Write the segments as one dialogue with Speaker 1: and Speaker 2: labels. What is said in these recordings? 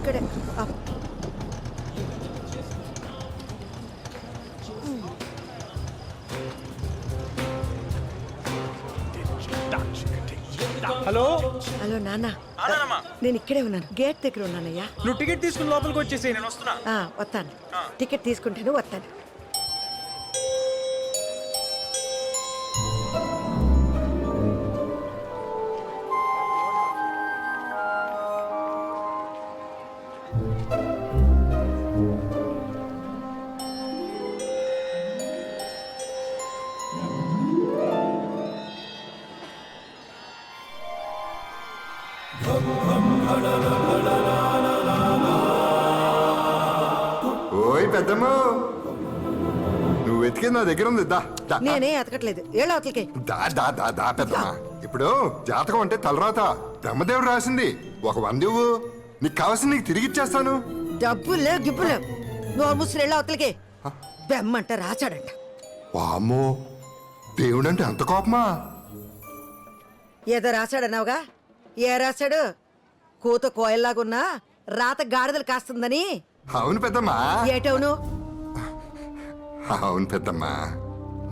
Speaker 1: ఇక్కడే.
Speaker 2: Hello
Speaker 1: hello నాన్న, నేను ఇక్కడే ఉన్నాను, గేట్ దగ్గర ఉన్నానయ్యా.
Speaker 2: నువ్వు టికెట్ తీసుకుని లోపలికి వచ్చేసి నేను వస్తున్నా.
Speaker 1: వస్తాను. టికెట్ తీసుకుంటాను, వస్తాను.
Speaker 3: ఓయ్ పెద్దమ్మ, నువ్వు వెతికేది నా దగ్గర ఉంది. దా దా
Speaker 1: నేనే ఎతకట్లేదు, ఏళ్ళ అవతలకి.
Speaker 3: దా దా దా దా పెద్దమ్మ. ఇప్పుడు జాతకం అంటే తలరాత బ్రహ్మదేవుడు రాసింది. ఒక 100 ఇవ్వు, నీకు కావాల్సింది నీకు తిరిగి ఇచ్చేస్తాను.
Speaker 1: డబ్బులు లేవు, గిబ్బులు లేవు. నోరు ముసురు ఏళ్ళ అవతలకి. బెమ్మంట రాచాడంట.
Speaker 3: వామ్మో, దేవుడంటే అంత కోపమా?
Speaker 1: ఏదో రాశాడన్నావుగా, ఏ రాశాడు? కూత కోయల్లాగున్నా రాత గాడిదలు కాస్తుందని.
Speaker 3: అవును పెద్దమ్మా,
Speaker 1: ఏటవును?
Speaker 3: అవును పెద్దమ్మా.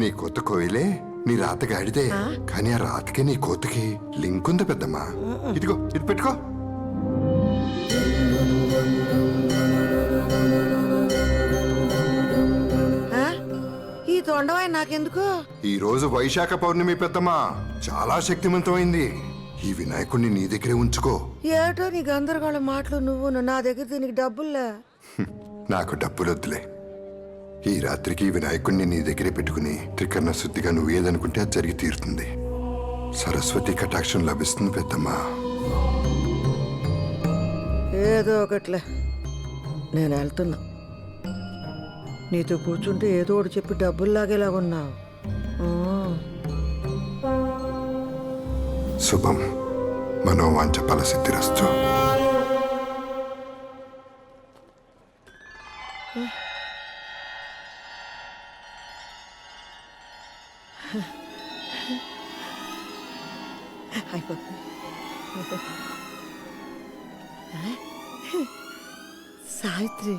Speaker 3: నీ కొత్త కోయిలే నీ రాత గాడిదే, కానీ ఆ రాతకి నీ కోతకి లింక్ ఉంది పెద్దమ్మా. ఇదిగో ఇది పెట్టుకో.
Speaker 1: ఈ తొండవాయి నాకెందుకు?
Speaker 3: ఈ రోజు వైశాఖ పౌర్ణమి పెద్దమ్మా, చాలా శక్తివంతమైంది. ఈ వినాయకుడిని నీ దగ్గరే ఉంచుకో.
Speaker 1: ఏటో నీ గందరగోళం మాటలు నువ్వు. నా దగ్గర దీనికి డబ్బుల్లా.
Speaker 3: నాకు డబ్బులొద్దులే. ఈ రాత్రికి ఈ వినాయకుడిని నీ దగ్గరే పెట్టుకుని త్రికరణ శుద్ధిగా నువ్వు ఏదనుకుంటే అది జరిగి తీరుతుంది. సరస్వతి కటాక్షం లభిస్తుంది పెద్దమ్మా.
Speaker 1: ఏదో ఒకట్లే, నేను వెళ్తున్నా. నీతో కూర్చుంటే ఏదో ఒకటి చెప్పి డబ్బులు లాగేలాగున్నావు.
Speaker 3: శుభం, మనోవాంఛ ఫలసిద్ధిరస్తు.
Speaker 1: సావిత్రి,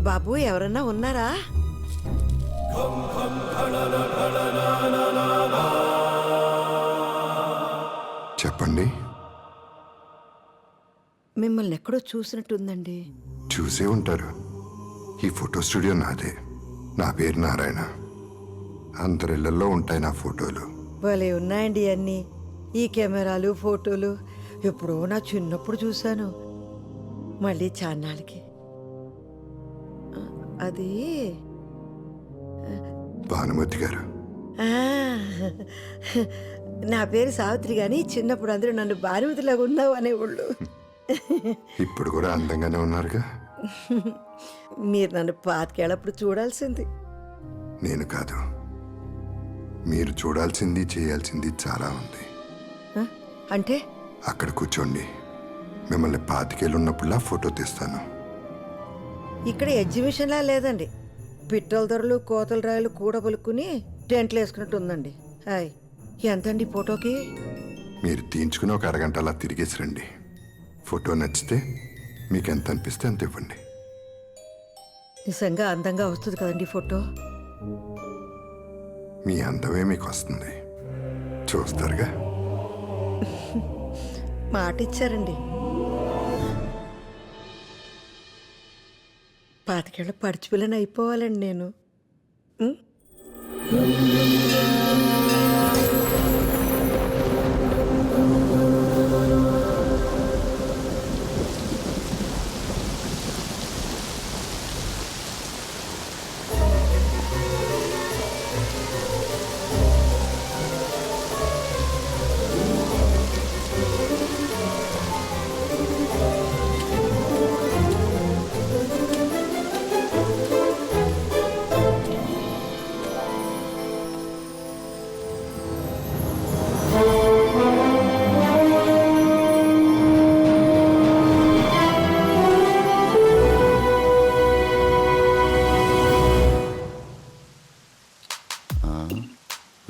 Speaker 1: బాబు ఎవరన్నా ఉన్నారా?
Speaker 3: చెప్పండి.
Speaker 1: మిమ్మల్ని ఎక్కడో చూసినట్టుందండి.
Speaker 3: చూసే ఉంటారు. ఈ ఫోటో స్టూడియో నాదే. నా పేరు నారాయణ. అందరిళ్లలో ఉంటాయి నా ఫోటోలు.
Speaker 1: భలే ఉన్నాయండి అన్నీ. ఈ కెమెరాలు, ఫోటోలు ఎప్పుడో నా చిన్నప్పుడు చూశాను. మళ్ళీ చాన్నాళ్ళకి. అది
Speaker 3: భానుమతి గారు.
Speaker 1: నా పేరు సావిత్రి, గాని చిన్నప్పుడు అందరూ నన్ను భానుమతిలాగా ఉన్నావు అనేవాళ్ళు.
Speaker 3: ఇప్పుడు కూడా అందంగానే ఉన్నారుగా.
Speaker 1: మీరు నన్ను పాతికేళ్ళప్పుడు చూడాల్సింది.
Speaker 3: నేను కాదు, మీరు చూడాల్సింది చేయాల్సింది చాలా ఉంది.
Speaker 1: అంటే
Speaker 3: అక్కడ కూర్చోండి. మిమ్మల్ని 25 ఏళ్ళు ఉన్నప్పుడులా ఫోటో తీస్తాను.
Speaker 1: ఇక్కడ ఎగ్జిబిషన్లా లేదండి. పిట్టల ధరలు, కోతల రాయలు కూడబలుక్కుని టెంట్లు వేసుకున్నట్టు ఉందండి. హాయ్, ఎంతండి ఫోటోకి?
Speaker 3: మీరు తీయించుకుని ఒక అరగంట అలా తిరిగేసి రండి. ఫోటో నచ్చితే మీకు ఎంత అనిపిస్తే అంత ఇవ్వండి.
Speaker 1: నిజంగా అందంగా వస్తుంది కదండి ఫోటో.
Speaker 3: మీ అందమే మీకు వస్తుంది, చూస్తారుగా.
Speaker 1: మాట ఇచ్చారండి. 25 ఏళ్ళ పడిచిపిల్లని అయిపోవాలండి నేను.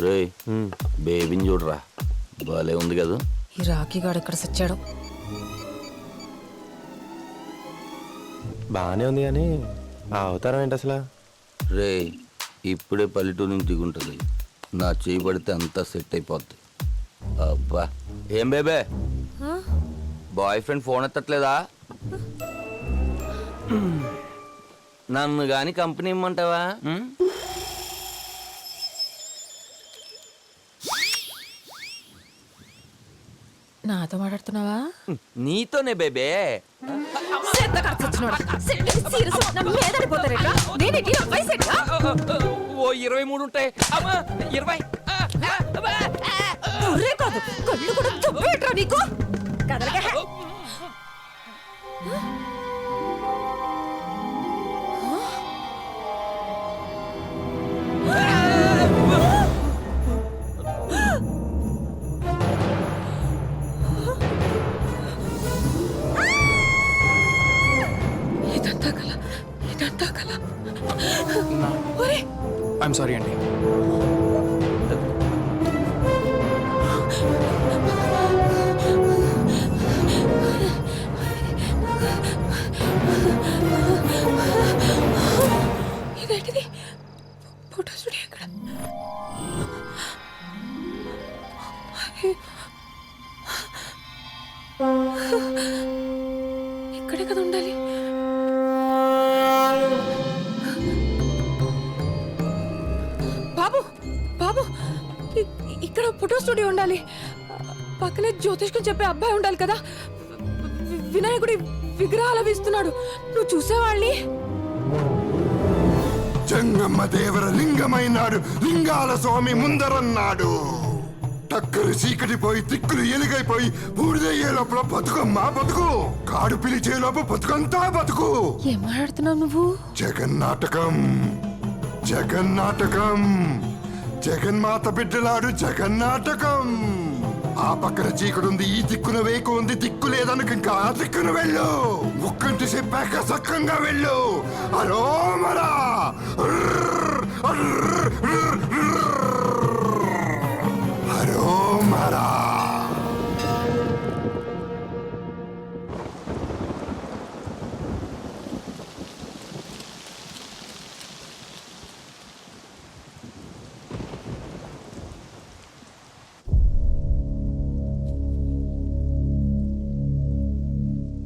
Speaker 4: రే బేబీని చూడరా, భలే ఉంది కదా. ఈ రాఖీ గాడు ఎక్కడ సచ్చాడు?
Speaker 5: బాగానే ఉంది కానీ ఆ అవతారం ఏంటి అసలు?
Speaker 6: రే ఇప్పుడే పల్లెటూరు నుంచి దిగుంటుంది. నా చేయి పడితే అంతా సెట్ అయిపోద్ది. అబ్బా ఏం బేబే, బాయ్ ఫ్రెండ్ ఫోన్ ఎత్తట్లేదా? నన్ను గాని కంపెనీ ఇమ్మంటావా?
Speaker 4: నాతో మాట్లాడుతున్నావా?
Speaker 6: నీతోనే బేబే. ఓ 23 ఉంటాయి. అమ్మా 20.
Speaker 4: ఇదంతా కల, ఇదంతా కల. ఒరే
Speaker 2: ఐఎమ్ సారీ అండి.
Speaker 4: ఇదేంటిది? ఫోటో స్టూడియో ఎక్కడ? ఇక్కడే కదా ఉండాలి. బాబు బాబు, ఇక్కడ ఫోటో స్టూడియో ఉండాలి. పక్కనే జ్యోతిష్కం చెప్పే అబ్బాయి ఉండాలి కదా. వినాయకుడి విగ్రహాలు వేస్తున్నాడు. నువ్వు చూసేవాళ్ళని.
Speaker 3: జంగమ్మ దేవర లింగమైనాడు, లింగాల స్వామి ముందరన్నాడు. టక్కరు చీకటిపోయి తిక్కులు ఎలుగైపోయి బూడిదయ్యే లోపల బతుకమ్మా బతుకు, కాడు పిలిచే లోపల బతుకంతా బతుకు.
Speaker 4: ఏం మాట్లాడుతున్నావు నువ్వు?
Speaker 3: జగన్నాటకం జగన్నాటకం, జగన్మాత బిడ్డలాడు జగన్నాటకం. ఆ పక్కన చీకడుంది, ఈ దిక్కున వేకు ఉంది. దిక్కు లేదనుక ఇంకా ఆ దిక్కున వెళ్ళు. ముక్కంటి చెప్పాక సక్కంగా వెళ్ళు. అరోమరా అరోమరా.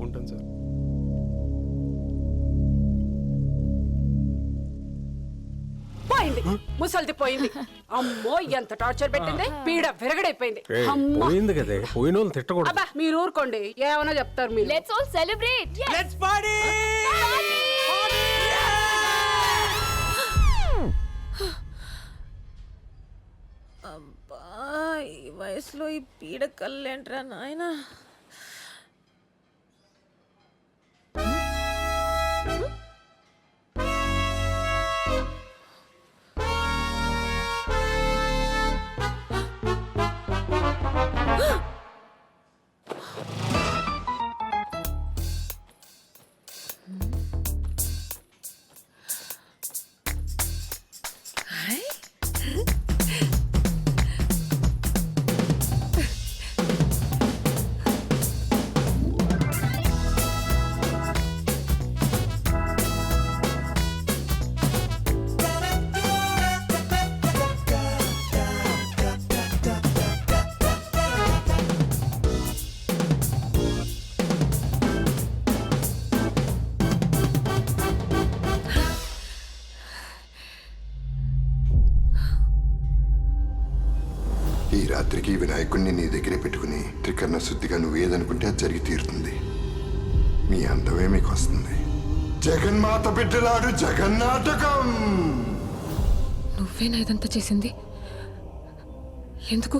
Speaker 5: ఉంటాను సార్.
Speaker 7: పోయింది, ముసల్ది పోయింది. అమ్మో ఎంత టార్చర్ పెట్టింది. పీడ విరగడైపోయింది. అమ్మా
Speaker 5: పోయింది కదే, పోయిన వాళ్ళు తిట్టకూడదు.
Speaker 7: అబ్బా మీరు ఊరుకోండి, ఏమన్నా చెప్తారు మీరు.
Speaker 4: Let's all celebrate.
Speaker 2: Let's party.
Speaker 4: అబ్బా, ఈ వయసులో ఈ పీడ కళ్ళేంట్రా నాయనా.
Speaker 3: ఈ రాత్రికి వినాయకుడిని నీ దగ్గరే పెట్టుకుని త్రికరణ శుద్ధిగా నువ్వు ఏదనుకుంటే అది జరిగి తీరుతుంది. మీ అందమే మీకు వస్తుంది. జగన్మాత బిడ్డలాడు జగన్నాటకం.
Speaker 4: నువ్వేనా ఇదంతా చేసింది? ఎందుకు?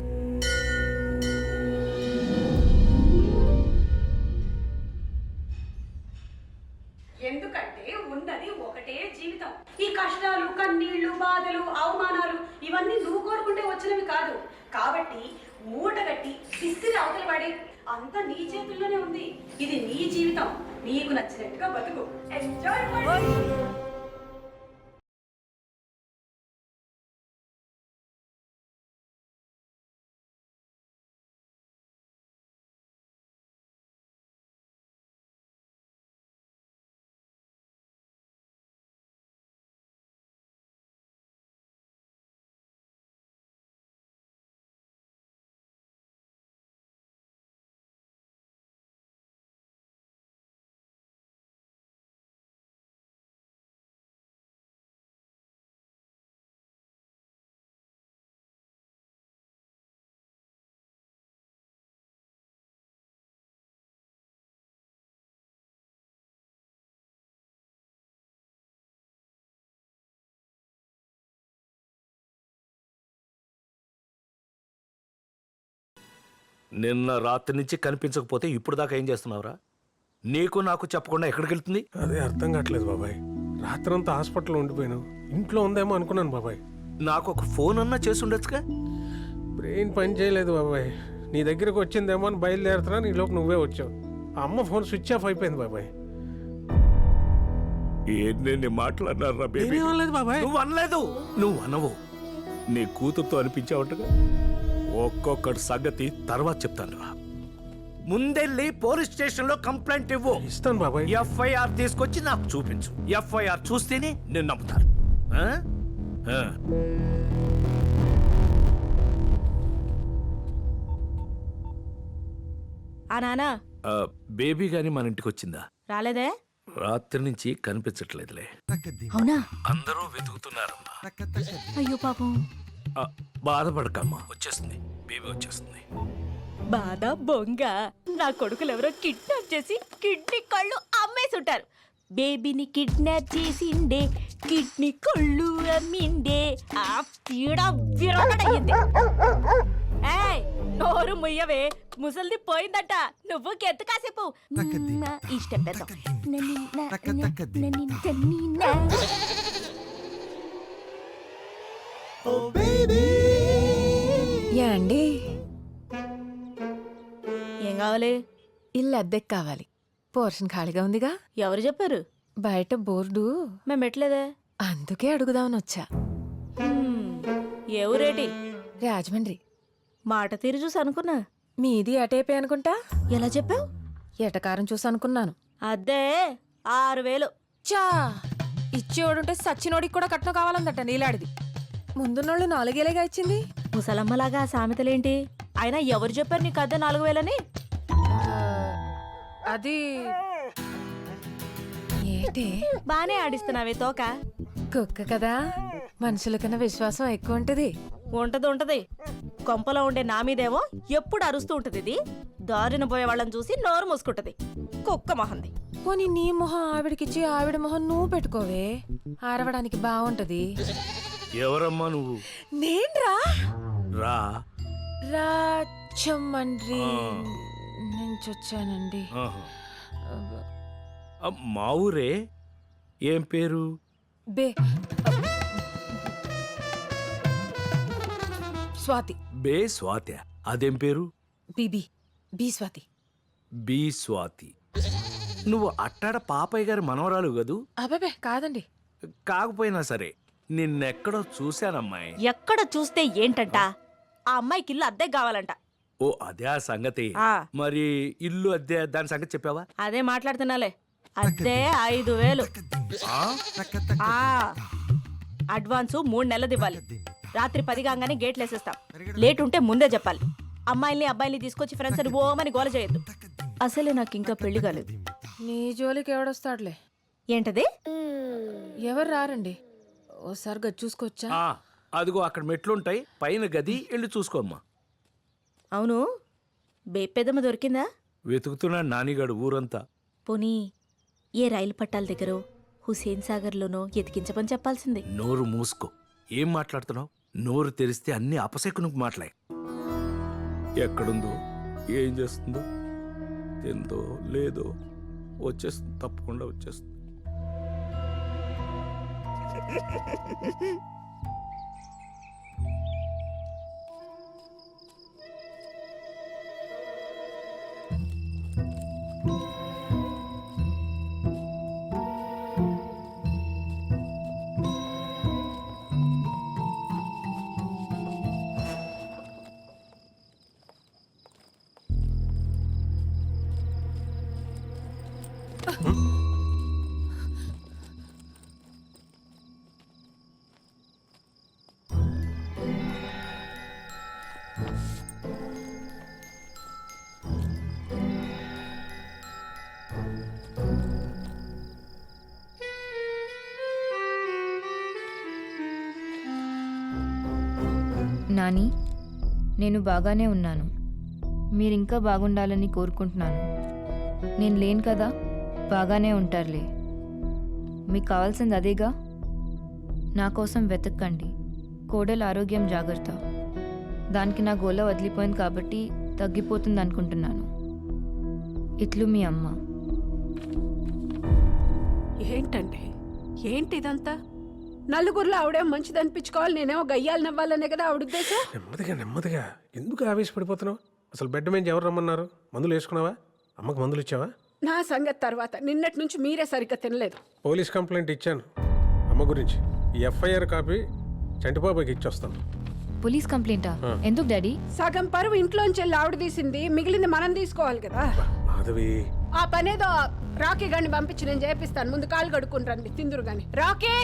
Speaker 7: ఎందుకంటే ఉన్నది ఒకటే జీవితం. ఈ కష్టాలు, కన్నీళ్లు, బాధలు, అవమానాలు ఇవన్నీ నువ్వు కోరుకుంటే వచ్చినవి కాదు. కాబట్టి మూటగట్టి విసిరి అవతల పడి, అంతా నీ చేతుల్లోనే ఉంది. ఇది నీ జీవితం, నీకు నచ్చినట్టుగా బతుకు. ఎంజాయ్.
Speaker 8: నిన్న రాత్రి నుంచి కనిపించకపోతే ఇప్పుడు దాకా ఏం చేస్తున్నావురా? నీకు నాకు చెప్పకుండా ఎక్కడికి వెళ్తుంది?
Speaker 5: అదే అర్థం కావట్లేదు బాబాయ్. రాత్రంతా హాస్పిటల్లో ఉండిపోయాను. ఇంట్లో ఉందేమో అనుకున్నాను బాబాయ్.
Speaker 8: నాకు ఒక ఫోన్ అన్నా చేసి ఉండొచ్చుగా.
Speaker 5: బ్రెయిన్ పని చేయలేదు బాబాయ్. నీ దగ్గరకు వచ్చిందేమో అని బయలుదేరుతున్నా, నీలోకి నువ్వే వచ్చావు. ఆ అమ్మ ఫోన్ స్విచ్ ఆఫ్ అయిపోయింది బాబాయ్.
Speaker 8: ఏంటి మాట్లాడినారా బేబీ?
Speaker 5: నేనేమనలేదు బాబాయ్.
Speaker 8: నువ్వు అనలేదు. నువ్వు అనవు. నీ కూతురుతో అనిపించావుంటగా. ఒక్కొక్కటి సంగతి తర్వాత చెప్తాను రా. ముందెళ్ళి పోలీస్ స్టేషన్ లో కంప్లైంట్ ఇవ్వు.
Speaker 5: ఇస్తాను బాబాయ్.
Speaker 8: ఎఫ్ఐఆర్ తీసుకొచ్చి నాకు చూపించు. ఎఫ్ఐఆర్ చూస్తేనే నేను నమ్ముతాను. ఆ? ఆ.
Speaker 9: ఆ నానా
Speaker 8: ఆ, బేబీ గాని మన ఇంటికి వచ్చిందా?
Speaker 9: రాలేదే?
Speaker 8: రాత్రి నుంచి కనిపించట్లేదులే.
Speaker 9: అవునా?
Speaker 8: అందరూ వెతుకుతున్నారమ్మా.
Speaker 9: అయ్యో పాపం.
Speaker 8: ఆ, బాధపడకమ్మా, వచ్చేస్తుంది. బేబీ వచ్చేస్తుంది.
Speaker 9: బాధ బొంగ. నా కొడుకులు ఎవరో కిడ్నాప్ చేసి కిడ్నీ కళ్ళు అమ్మేసి ఉంటారు. బేబీని కిడ్నాప్ చేసిండే, కిడ్నీ కళ్ళు అమ్మిండే. ఆ పీడ విరగడయ్యింది. ఏయ్, నోరు ముయ్యవే, ముసలిది పోయిందట. నువ్వు కెత్తు కాసేపు ఇష్టం పెద్ద.
Speaker 4: అండి,
Speaker 9: ఏం కావాలి?
Speaker 4: ఇల్లు అద్దెకి కావాలి. పోర్షన్ ఖాళీగా ఉందిగా.
Speaker 9: ఎవరు చెప్పారు?
Speaker 4: బయట బోర్డు.
Speaker 9: మేము పెట్టలేదే.
Speaker 4: అందుకే అడుగుదామని వచ్చా.
Speaker 9: ఏ ఊరేటి?
Speaker 4: రాజమండ్రి.
Speaker 9: మాట తీరు చూసి అనుకున్నా.
Speaker 4: మీది అటేపే అనుకుంటా.
Speaker 9: ఎలా చెప్పావు?
Speaker 4: ఎటకారం చూసి అనుకున్నాను.
Speaker 9: అద్దే 6000.
Speaker 4: చా, ఇచ్చేవాడుంటే సచ్చినోడికి కూడా కట్నం కావాలందట నీలాడిది. ముందున్నోళ్ళు 4,000గా ఇచ్చింది.
Speaker 9: ముసలమ్మలాగా ఆ సామెతలేంటి? అయినా ఎవరు చెప్పారు నీకు అద్దె 4000అని?
Speaker 4: అది ఏంటి?
Speaker 9: బానే ఆడిస్తున్నావే తోక.
Speaker 4: కుక్క కదా, మనుషుల కన్నా విశ్వాసం ఎక్కువ ఉంటది.
Speaker 9: ఉంటది. కొంపలో ఉండే నా మీదేమో ఎప్పుడు అరుస్తూ ఉంటది. ఇది దారిన పోయే వాళ్ళని చూసి నోరు మూసుకుంటది. కుక్క మొహంది.
Speaker 4: పోనీ నీ మొహం ఆవిడకిచ్చి ఆవిడ మొహం నువ్వు పెట్టుకోవే, ఆరవడానికి బాగుంటది.
Speaker 8: ఎవరమ్మా నువ్వు?
Speaker 4: నేన్రా
Speaker 8: రా.
Speaker 4: రాజమండ్రి నుంచి వచ్చానండి.
Speaker 8: ఆహా. ఆ, మా ఊరే. ఏం పేరు?
Speaker 4: బే స్వాతి.
Speaker 8: బే స్వాతి. అదేం పేరు?
Speaker 4: బి స్వాతి.
Speaker 8: బి స్వాతి. నువ్వు అట్టాడ పాపయ్య గారి మనవరాలు కదూ?
Speaker 4: అబ్బాబే కాదండి.
Speaker 8: కాకపోయినా సరే నిన్నెక్కడో చూశానమ్మాయి.
Speaker 9: ఎక్కడ చూస్తే ఏంటంట? ఆ అమ్మాయికి ఇల్లు అద్దె కావాలంట.
Speaker 8: ఓ అదే ఆ సంగతి.
Speaker 9: ఆ.
Speaker 8: మరి ఇల్లు అద్దె దాని సంగతి చెప్పావా?
Speaker 9: అదే మాట్లాడుతున్నాలే. అద్దె 5000. ఆ, అడ్వాన్సు 3 నెలలది ఇవ్వాలి. రాత్రి 10 కాగానే గేట్లు వేసేస్తాం. లేట్ ఉంటే ముందే చెప్పాలి. అమ్మాయిల్ని అబ్బాయిల్ని తీసుకొచ్చి ఫ్రెండ్స్ అని ఓమని గోల చేయొద్దు. అసలే నాకు ఇంకా పెళ్లి కాలేదు.
Speaker 4: నీ జోలికి ఎవడొస్తాడులే.
Speaker 9: ఏంటది?
Speaker 4: ఎవరు రారండి. ఓసారి గది చూసుకోవచ్చా?
Speaker 8: ఆ, అదిగో అక్కడ మెట్లుంటాయి, పైన గది వెళ్ళి చూసుకోమ్మా.
Speaker 9: అవును, బేపెదమ్మ దొరికిందా?
Speaker 8: వెతుకుతున్నాడు నానిగాడు ఊరంతా.
Speaker 9: పోనీ ఏ రైలు పట్టాల దగ్గర హుసేన్ సాగర్లోనో ఎతికించమని చెప్పాల్సింది.
Speaker 8: నోరు మూసుకో. ఏం మాట్లాడుతున్నావు? నోరు తెరిస్తే అన్ని అపశకునికి మాట్లాయి. ఎక్కడుందో, ఏం చేస్తుందో, తిందో లేదో వచ్చేస్తుంది. తప్పకుండా వచ్చేస్తుంది.
Speaker 10: నాని, నేను బాగానే ఉన్నాను. మీరింకా బాగుండాలని కోరుకుంటున్నాను. నేను లేను కదా, బాగానే ఉంటారులే. మీకు కావాల్సింది అదేగా. నా కోసం వెతక్కండి. కోడలు ఆరోగ్యం జాగ్రత్త. దానికి నా గోల వదిలిపోయింది కాబట్టి తగ్గిపోతుంది అనుకుంటున్నాను. ఇట్లు మీ అమ్మ.
Speaker 7: ఏంటంటే ఏంటి ఇదంతా? నలుగురిలో ఆవిడేమో మంచిది అనిపించుకోవాలి, నేనేమో గయ్యాలు నవ్వాలనే కదా ఆవిడ ఉద్దేశం.
Speaker 5: నెమ్మదిగా నెమ్మదిగా ఎందుకు ఆవేశపడిపోతున్నావు? అసలు బెడ్ మీద ఎవరు రమ్మన్నారు? మందులు వేసుకున్నావా? అమ్మకు మందులు ఇచ్చావా?
Speaker 7: నా సంగతి తర్వాత. నిన్నటి నుంచి మీరే సరిగ్గా తినలేదు.
Speaker 5: పోలీస్ కంప్లైంట్ ఇచ్చాను అమ్మ గురించి. ఈ ఎఫ్ఐఆర్ కాపీ చంటిబాబాకి ఇచ్చొస్తాను.
Speaker 10: పోలీస్ కంప్లైంటా? ఎందుకు డాడీ?
Speaker 7: సగం పరువు ఇంట్లోంచి వెళ్ళి ఆవిడ తీసింది, మిగిలింది మనం తీసుకోవాలి కదా.
Speaker 5: మాధవి,
Speaker 7: ఆ పనేదో రాకీ గాని పంపించి నేను చేపిస్తాను. ముందు కాళ్ళు కడుక్కుంటారండి, తిందురు గాని. రాకీ,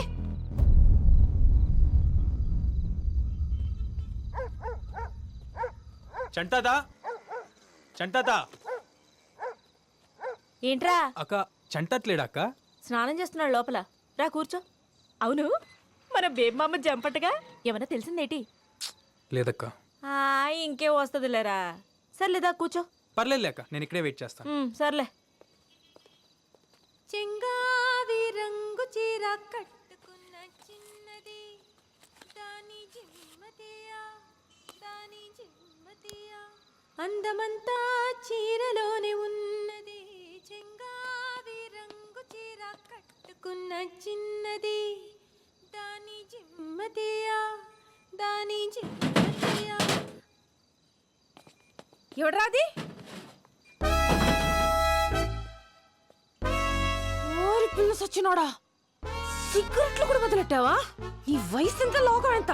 Speaker 2: చంటాదా చంటాదా
Speaker 9: ఏంట్రా
Speaker 2: అక్క, చంటట్లేడా అక్క?
Speaker 9: స్నానం చేస్తున్నాడు లోపల. రా కూర్చో. అవును, మన బేబమ్మ జంపటగా ఏమన్నా తెలిసిందేటి?
Speaker 2: లేదక్క.
Speaker 9: ఇంకే వస్తుందిలేరా. సర్లేదా కూర్చో.
Speaker 2: పర్లేదు అక్క, నేను ఇక్కడే వెయిట్ చేస్తాను.
Speaker 9: సర్లే. చెంగావి రంగు చీర కట్టుకున్న చిన్నది, దాని జిమ్మతియా, దాని జిమ్మతియా, అందమంతా చీరలోనే ఉన్నది. చెంగావి రంగు చీర కట్టుకున్న చిన్నది, దాని జిమ్మతియా, దాని జిమ్మతియా. ఎవడ్రాది? పిల్ల సచ్చినోడా, సిగరెట్లు కూడా మొదలెట్టావా? నీ వయసు ఎంత, లోకం ఎంత?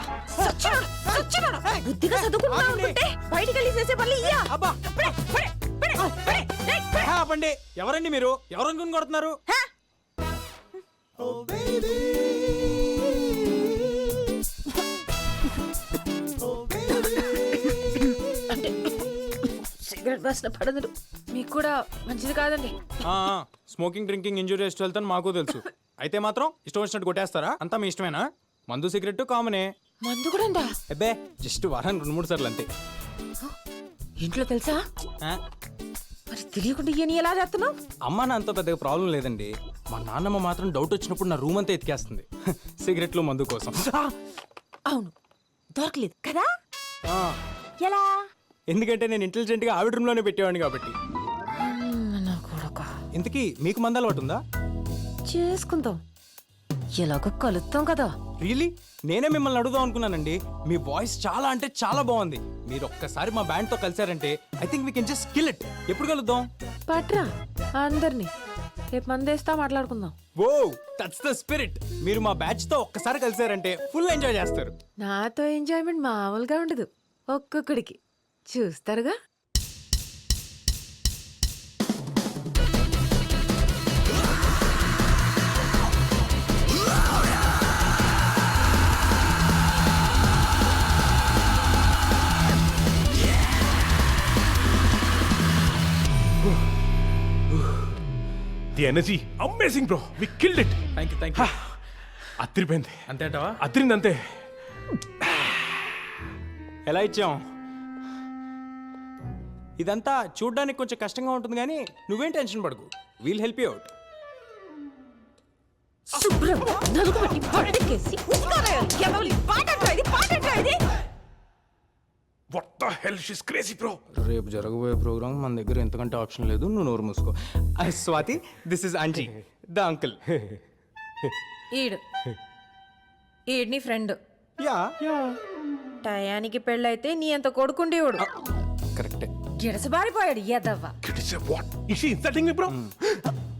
Speaker 9: సచ్చినోడా, బుద్ధిగా చదువుకుంటున్నావు అనుకుంటే బయటికి వెళ్ళి చేసే పనులు ఇయ్యా.
Speaker 2: ఆపండి. ఎవరండి మీరు? ఎవరు అనుకుని కొడుతున్నారు?
Speaker 4: సిగరెట్ వాసన పడదు, మీకు కూడా మంచిది కాదండి.
Speaker 2: స్మోకింగ్, డ్రింకింగ్ ఇంజూరియస్ వెళ్తాను మాకు తెలుసు. అయితే మాత్రం ఇష్టం వచ్చినట్టు కొట్టేస్తారా? అంతా మీ ఇష్టమేనా? మందు సిగరెట్ కామనే.
Speaker 4: మందు కూడా ఉందా?
Speaker 2: అబ్బే, జస్ట్ వారానికి 2-3 సార్లు అంతే.
Speaker 4: ఇంట్లో తెలుసా?
Speaker 2: ఆ,
Speaker 4: మరి తెలియకుండా ఈయన ఎలా చేస్తున్నావు?
Speaker 2: అమ్మ నాన్నతో పెద్దగా ప్రాబ్లం లేదండి. మా నాన్నమ్మ మాత్రం డౌట్ వచ్చినప్పుడు నా రూమ్ అంతా ఎతికేస్తుంది సిగరెట్లు, మందు కోసం.
Speaker 4: అవును, దొరకలేదు కదా.
Speaker 2: ఆ,
Speaker 9: ఎలా?
Speaker 2: ఎందుకంటే నేను ఇంటెలిజెంట్గా ఆవిడ రూమ్లోనే పెట్టేవాడిని కాబట్టి. ఇంతకీ మీకు మందు అలవాటు ఉందా?
Speaker 4: చేసుకుందాం, ఎలాగో కలుద్దాం కదా.
Speaker 2: రియలీ? నేనే మిమ్మల్ని అడుగుదాం అనుకున్నానండి. మీ వాయిస్ చాలా అంటే చాలా బాగుంది. మీరు ఒక్కసారి మా బ్యాండ్ తో కలిసారంటే I think we can just kill it. ఎప్పుడు కలుద్దాం?
Speaker 4: పట్రా అందరినీ, రేపు మందేస్తా, మాట్లాడుకుందాం.
Speaker 2: ఓ, దట్స్ ద స్పిరిట్. మీరు మా బ్యాచ్ తో ఒక్కసారి కలిసారంటే ఫుల్ ఎంజాయ్ చేస్తారు.
Speaker 4: నాతో ఎంజాయ్మెంట్ మామూలుగా ఉండదు, ఒక్కొక్కడికి చూస్తారుగా.
Speaker 5: The energy amazing bro, we killed it.
Speaker 2: Thank you.
Speaker 5: అదిరిపోయింది.
Speaker 2: అంతేంటవా?
Speaker 5: అదిరింది అంతే.
Speaker 2: ఎలా ఇచ్చాం? ఇదంతా చూడ్డానికి కొంచెం కష్టంగా ఉంటుంది కానీ నువ్వేం టెన్షన్ పడకు. We'll help you out.
Speaker 5: What the hell, she is crazy bro.
Speaker 2: రేపు జరగబోయే ప్రోగ్రామ్ మన దగ్గర ఎంతకంటే ఆప్షన్ లేదు. నువ్వు నోరు మూసుకో. Swathi, this is Anji, the uncle.
Speaker 4: ఈడ్ని ఫ్రెండ్.
Speaker 2: యా,
Speaker 4: టయానికి పెళ్ళైతే నీ అంత కొడుకుండేవాడు.
Speaker 2: కరెక్టే.
Speaker 4: గిడసబారిపోయాడు ఎదవ్వ.
Speaker 5: What is she insulting me bro?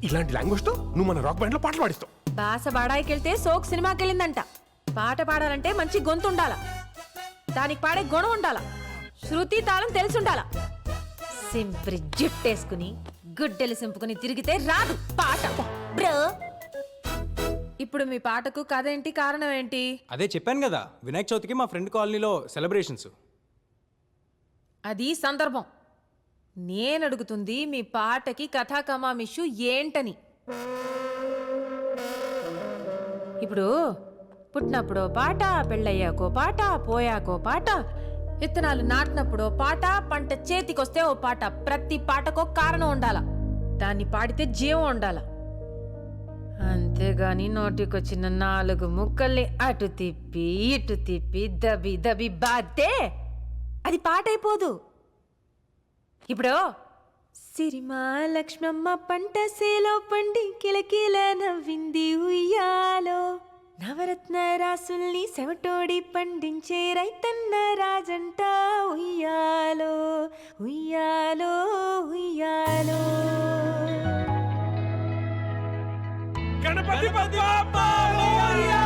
Speaker 5: ఇలాంటి లాంగ్వేజ్ తో నువ్వు మన రాక్ బ్యాండ్ లో పాటలు పాడిస్తావు.
Speaker 4: బాస బాడాయికి వెళ్తే సోక్ సినిమాకి వెళ్ళిందంట. పాట పాడాలంటే మంచి గొంతు ఉండాల, దానికి పాడే గుణం ఉండాల, శృతి తాళం తెలిసి ఉండాల. సింప్రి జుట్టేసుకుని గుడ్డెలు సింపుకుని తిరిగితే రాదు పాట బ్రో. ఇప్పుడు మీ పాటకు కథ ఏంటి, కారణం ఏంటి?
Speaker 2: అదే చెప్పాను కదా, వినాయక చవితికి మా ఫ్రెండ్ కాలనీలో సెలబ్రేషన్స్.
Speaker 4: అది సందర్భం. నేను అడుగుతుంది మీ పాటకి కథా కమామిషు ఏంటని. ఇప్పుడు పుట్టినప్పుడో పాట, పెళ్ళయ్యాకో పాట, పోయాకో పాట, విత్తనాలు నాటినప్పుడో పాట, పంట చేతికొస్తే ఓ పాట. ప్రతి పాటకో కారణం ఉండాల, దాన్ని పాడితే జీవం ఉండాల. అంతేగాని నోటికొచ్చిన 4 ముక్కల్ని అటు తిప్పి ఇటు తిప్పి దబి దబి బాతే అది పాట అయిపోదు. ఇప్పుడు సిరిమా లక్ష్మమ్మ పంట సేలో పండి కిలకిల నవ్వింది ఉయ్యాలో నవరత్న రాసుల్ని సెవటోడి పండించే రైతన్న రాజంట ఉయ్యాలో ఉయ్యాలో ఉయ్యాలో.
Speaker 8: గణపతి బప్పా మోరియా